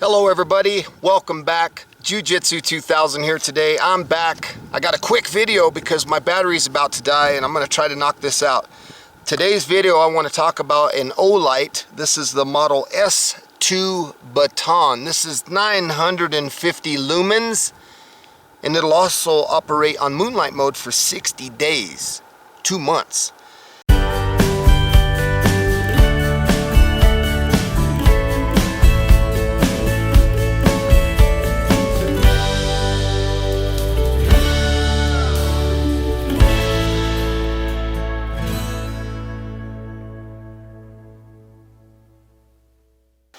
Hello everybody, welcome back. Jiu-Jitsu 2000 here today. I'm back. I got a quick video because my battery's about to die and I'm going to try to knock this out. Today's video I want to talk about an OLIGHT. This is the model S2 Baton. This is 950 lumens and it'll also operate on Moonlight Mode for 60 days, 2 months.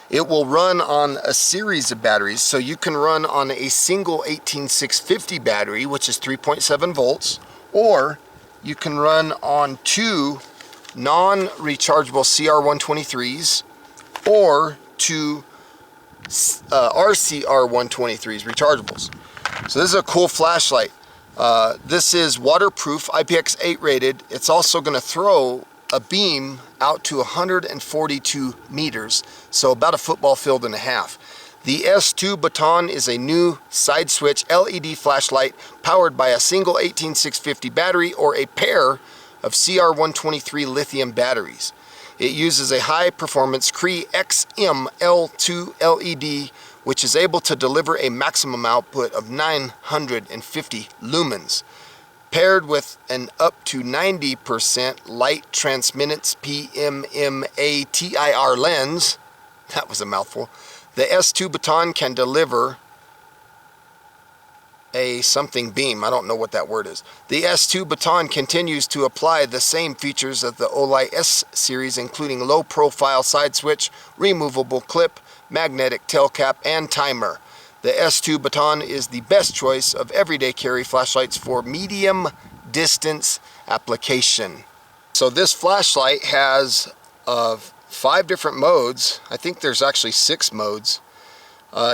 It will run on a series of batteries, so you can run on a single 18650 battery, which is 3.7 volts, or you can run on two non-rechargeable CR123s or two RCR123s, rechargeables. So this is a cool flashlight. This is waterproof, IPX8 rated. It's also going to throw a beam out to 142 meters, so about a football field and a half. The S2 Baton is a new side switch LED flashlight powered by a single 18650 battery or a pair of CR123 lithium batteries. It uses a high performance Cree XM-L2 LED which is able to deliver a maximum output of 950 lumens. Paired with an up to 90% light transmittance PMMA-TIR lens, that was a mouthful, the S2 Baton can deliver a something beam. I don't know what that word is. The S2 Baton continues to apply the same features of the OLIGHT S series, including low profile side switch, removable clip, magnetic tail cap, and timer. The S2 Baton is the best choice of everyday carry flashlights for medium distance application. So this flashlight has 5 different modes. I think there's actually 6 modes.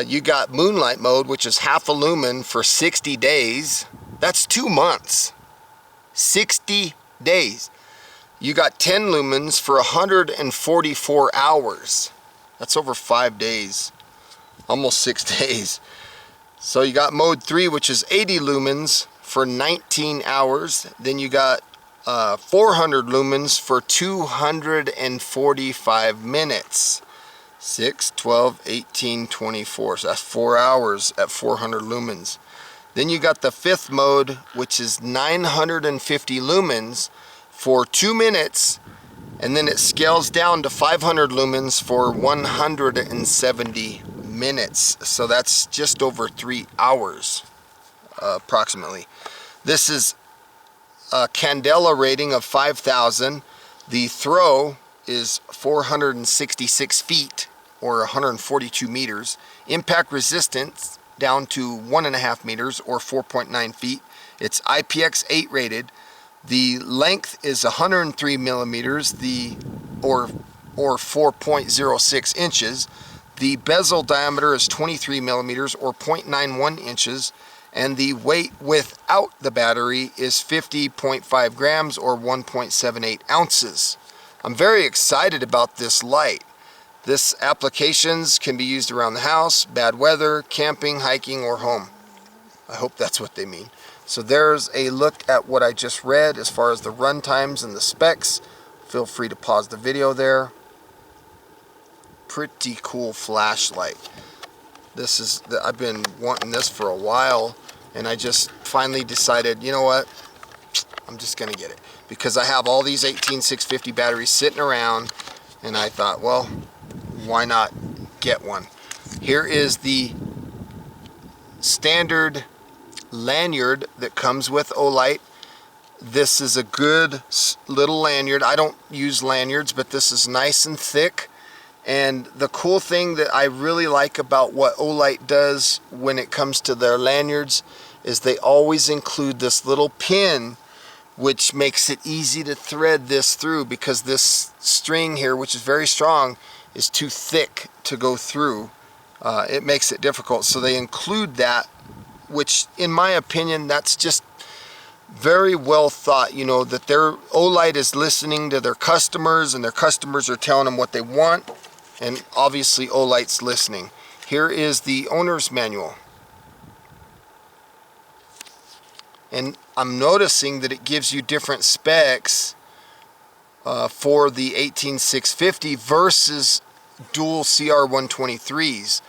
You got Moonlight Mode, which is half a lumen for 60 days. That's 2 months. 60 days. You got 10 lumens for 144 hours. That's over 5 days. Almost 6 days. So you got mode 3, which is 80 lumens for 19 hours. Then you got 400 lumens for 245 minutes. 6, 12, 18, 24. So that's 4 hours at 400 lumens. Then you got the 5th mode, which is 950 lumens for 2 minutes. And then it scales down to 500 lumens for 170 minutes. So that's just over 3 hours approximately. This is a candela rating of 5,000. The throw is 466 feet or 142 meters. Impact resistance down to 1.5 meters or 4.9 feet. It's IPX8 rated. The length is 103 millimeters, or 4.06 inches. The bezel diameter is 23 millimeters or 0.91 inches. And the weight without the battery is 50.5 grams or 1.78 ounces. I'm very excited about this light. This applications can be used around the house, bad weather, camping, hiking, or home. I hope that's what they mean. So there's a look at what I just read as far as the run times and the specs. Feel free to pause the video there. Pretty cool flashlight. I've been wanting this for a while, and I just finally decided, you know what, I'm just gonna get it because I have all these 18650 batteries sitting around, and I thought, well, why not get one? Here is the standard lanyard that comes with OLIGHT. This is a good little lanyard. I don't use lanyards, but this is nice and thick. And the cool thing that I really like about what OLIGHT does when it comes to their lanyards is they always include this little pin which makes it easy to thread this through, because this string here, which is very strong, is too thick to go through. It makes it difficult. So they include that, which in my opinion, that's just very well thought, you know, that their OLIGHT is listening to their customers and their customers are telling them what they want, and obviously OLIGHT's listening. here is the owner's manual. And I'm noticing that it gives you different specs for the 18650 versus dual CR123s.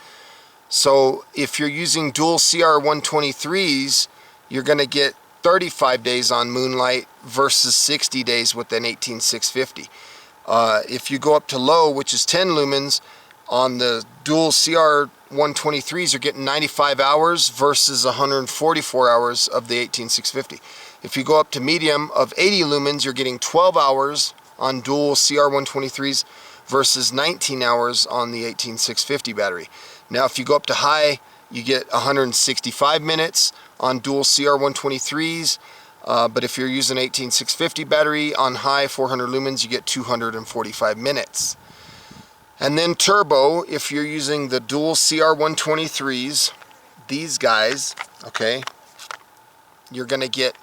So if you're using dual CR123s, you're going to get 35 days on Moonlight versus 60 days with an 18650. If you go up to low, which is 10 lumens, on the dual CR123s, you're getting 95 hours versus 144 hours of the 18650. If you go up to medium of 80 lumens, you're getting 12 hours on dual CR123s versus 19 hours on the 18650 battery. Now if you go up to high, you get 165 minutes on dual CR123s, but if you're using 18650 battery on high 400 lumens, you get 245 minutes. And then turbo, if you're using the dual CR123s, these guys, okay, you're going to get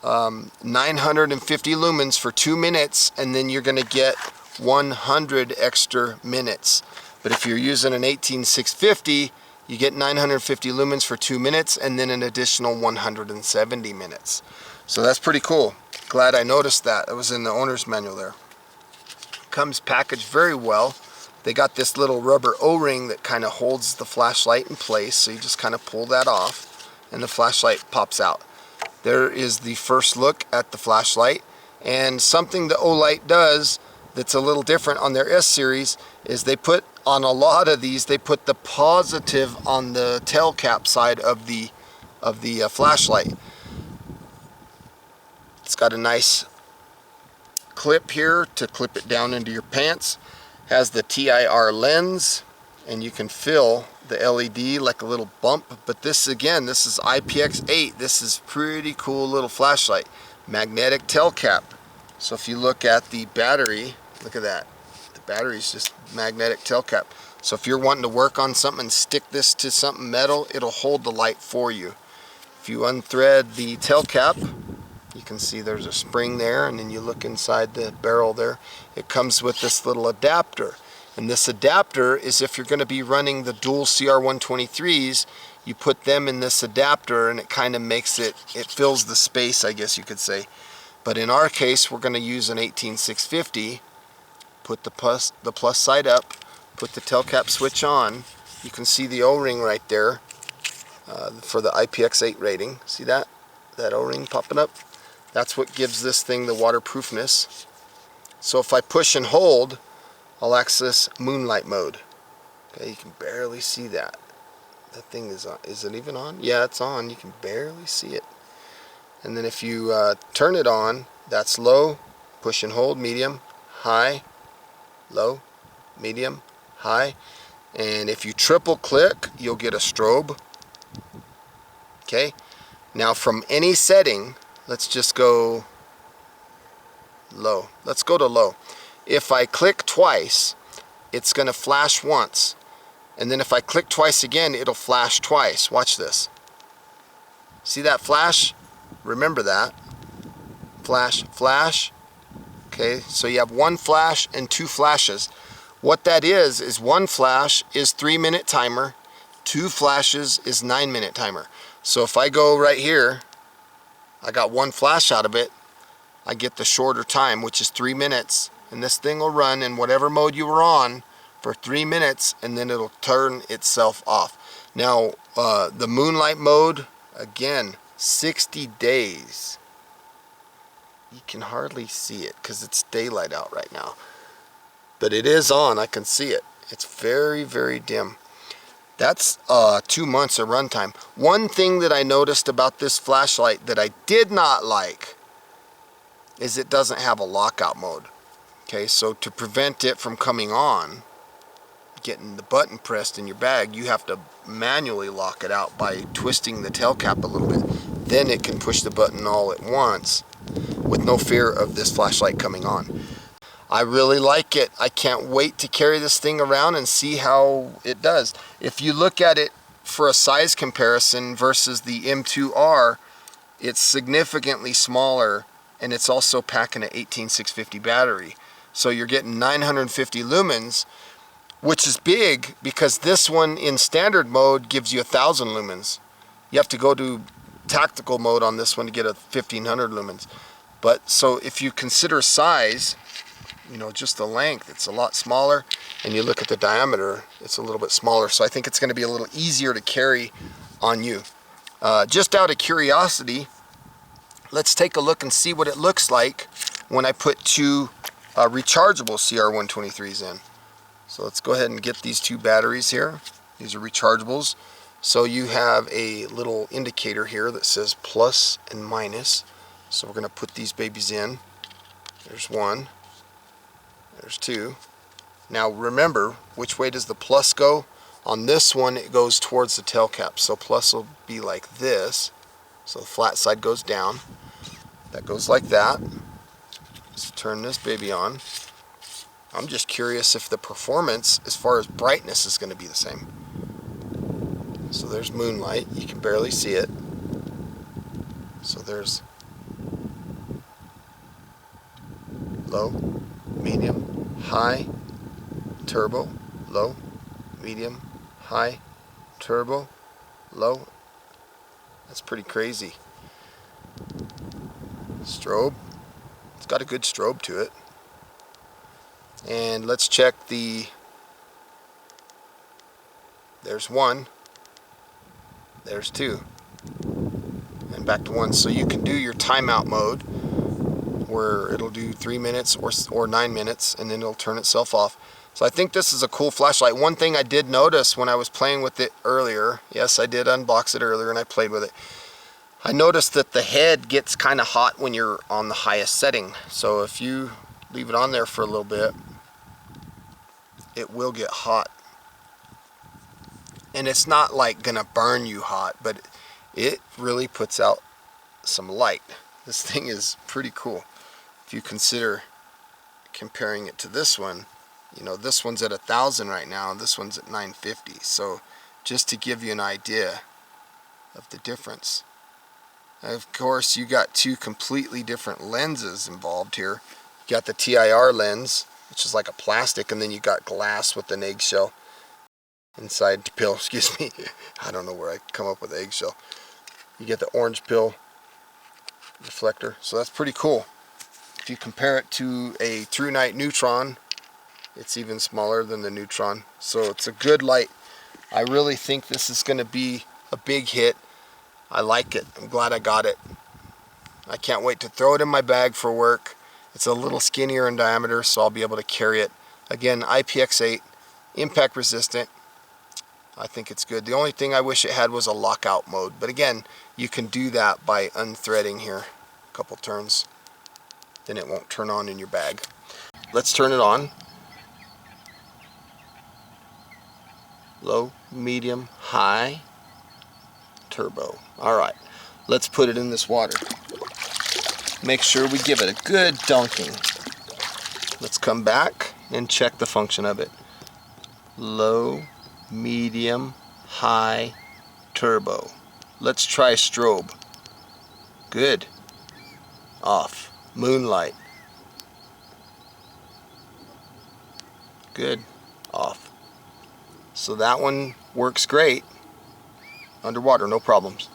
950 lumens for 2 minutes, and then you're going to get 100 extra minutes. But if you're using an 18650, you get 950 lumens for 2 minutes and then an additional 170 minutes. So that's pretty cool. Glad I noticed that. It was in the owner's manual there. Comes packaged very well. They got this little rubber O-ring that kind of holds the flashlight in place, so you just kind of pull that off and the flashlight pops out. There is the first look at the flashlight. And something that OLIGHT does that's a little different on their S series is they put on a lot of these, they put the positive on the tail cap side of the flashlight. It's got a nice clip here to clip it down into your pants. Has the TIR lens, and you can feel the LED like a little bump. But this, again, this is IPX8. This is pretty cool little flashlight. Magnetic tail cap. So if you look at the battery, look at that. The battery is just magnetic tail cap. So if you're wanting to work on something and stick this to something metal, it'll hold the light for you. If you unthread the tail cap, you can see there's a spring there, and then you look inside the barrel there. It comes with this little adapter. And this adapter is if you're going to be running the dual CR123s, you put them in this adapter and it kind of makes it fills the space, I guess you could say. But in our case, we're going to use an 18650, put the plus side up, put the tail cap switch on. You can see the O-ring right there for the IPX8 rating. See that? That O-ring popping up? That's what gives this thing the waterproofness. So if I push and hold, I'll access Moonlight Mode. Okay, you can barely see that. That thing is on. Is it even on? Yeah, it's on. You can barely see it. And then if you turn it on, that's low, push and hold, medium, high, low, medium, high. And if you triple click, you'll get a strobe. Okay. Now from any setting, let's just go low. Let's go to low. If I click twice, it's going to flash once. And then if I click twice again, it'll flash twice. Watch this. See that flash? Remember that. Flash, flash. Okay, so you have one flash and two flashes. What that is one flash is 3-minute timer, two flashes is 9-minute timer. So if I go right here, I got one flash out of it, I get the shorter time, which is 3 minutes, and this thing will run in whatever mode you were on for 3 minutes, and then it'll turn itself off. Now, the Moonlight Mode, again, 60 days. You can hardly see it because it's daylight out right now. But it is on, I can see it. It's very, very dim. That's 2 months of runtime. One thing that I noticed about this flashlight that I did not like is it doesn't have a lockout mode. Okay, so to prevent it from coming on, getting the button pressed in your bag, you have to manually lock it out by twisting the tail cap a little bit. Then it can push the button all at once with no fear of this flashlight coming on. I really like it. I can't wait to carry this thing around and see how it does. If you look at it for a size comparison versus the M2R, it's significantly smaller, and it's also packing an 18650 battery. So you're getting 950 lumens which is big because this one in standard mode gives you 1,000 lumens. You have to go to tactical mode on this one to get a 1,500 lumens. But so if you consider size, you know, just the length, it's a lot smaller, and you look at the diameter, it's a little bit smaller. So I think it's going to be a little easier to carry on you. Just out of curiosity, let's take a look and see what it looks like when I put two rechargeable CR123s in. So let's go ahead and get these two batteries here. These are rechargeables. So you have a little indicator here that says plus and minus. So we're going to put these babies in. There's one. There's two. Now remember, which way does the plus go? On this one, it goes towards the tail cap. So plus will be like this. So the flat side goes down. That goes like that. Let's turn this baby on. I'm just curious if the performance, as far as brightness, is going to be the same. So there's Moonlight. You can barely see it. So there's low, medium, high, turbo, low, medium, high, turbo, low. That's pretty crazy. Strobe. It's got a good strobe to it. And let's check the, there's one, there's two, and back to one. So you can do your timeout mode where it'll do 3 minutes or 9 minutes, and then it'll turn itself off. So I think this is a cool flashlight. One thing I did notice when I was playing with it earlier, yes, I did unbox it earlier and I played with it, I noticed that the head gets kind of hot when you're on the highest setting. So if you leave it on there for a little bit, it will get hot. And it's not like gonna burn you hot, but it really puts out some light. This thing is pretty cool. If you consider comparing it to this one, you know, this one's at 1,000 right now, and this one's at 950. So just to give you an idea of the difference. Of course, you got two completely different lenses involved here. You got the TIR lens, which is like a plastic, and then you got glass with an eggshell inside pill, excuse me. I don't know where I come up with eggshell. You get the orange pill reflector, so that's pretty cool. If you compare it to a True Night Neutron, it's even smaller than the Neutron, so it's a good light. I really think this is going to be a big hit. I like it. I'm glad I got it. I can't wait to throw it in my bag for work. It's a little skinnier in diameter, so I'll be able to carry it. Again, IPX8, impact resistant. I think it's good. The only thing I wish it had was a lockout mode, but again, you can do that by unthreading here a couple turns. Then it won't turn on in your bag. Let's turn it on. Low, medium, high, turbo. Alright, let's put it in this water. Make sure we give it a good dunking. Let's come back and check the function of it. Low, medium, high, turbo. Let's try strobe. Good. Off. Moonlight. Good. Off. So that one works great. Underwater, no problems.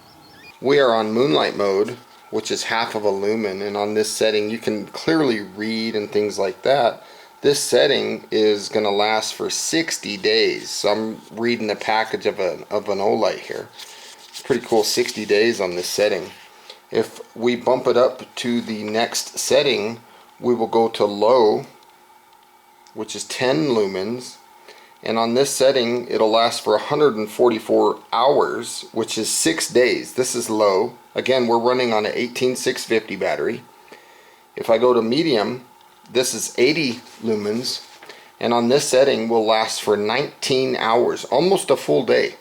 We are on Moonlight mode, which is half of a lumen, and on this setting you can clearly read and things like that. This setting is going to last for 60 days. So I'm reading the package of an OLIGHT here. It's pretty cool, 60 days on this setting. If we bump it up to the next setting, we will go to low, which is 10 lumens. And on this setting, it'll last for 144 hours, which is 6 days. This is low. Again, we're running on an 18650 battery. If I go to medium, this is 80 lumens. And on this setting, will last for 19 hours, almost a full day.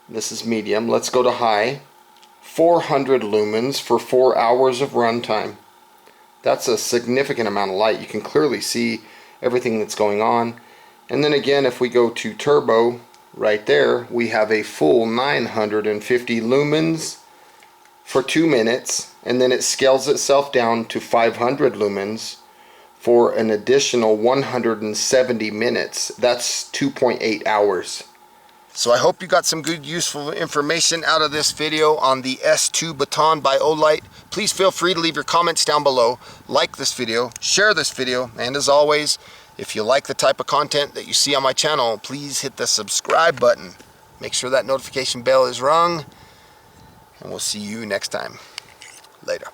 This is medium. Let's go to high. 400 lumens for 4 hours of runtime. That's a significant amount of light. You can clearly see everything that's going on. And then again, if we go to turbo, right there, we have a full 950 lumens for 2 minutes, and then it scales itself down to 500 lumens for an additional 170 minutes. That's 2.8 hours. So I hope you got some good useful information out of this video on the S2 Baton by OLIGHT. Please feel free to leave your comments down below, like this video, share this video, and as always, if you like the type of content that you see on my channel, please hit the subscribe button. Make sure that notification bell is rung, and we'll see you next time. Later.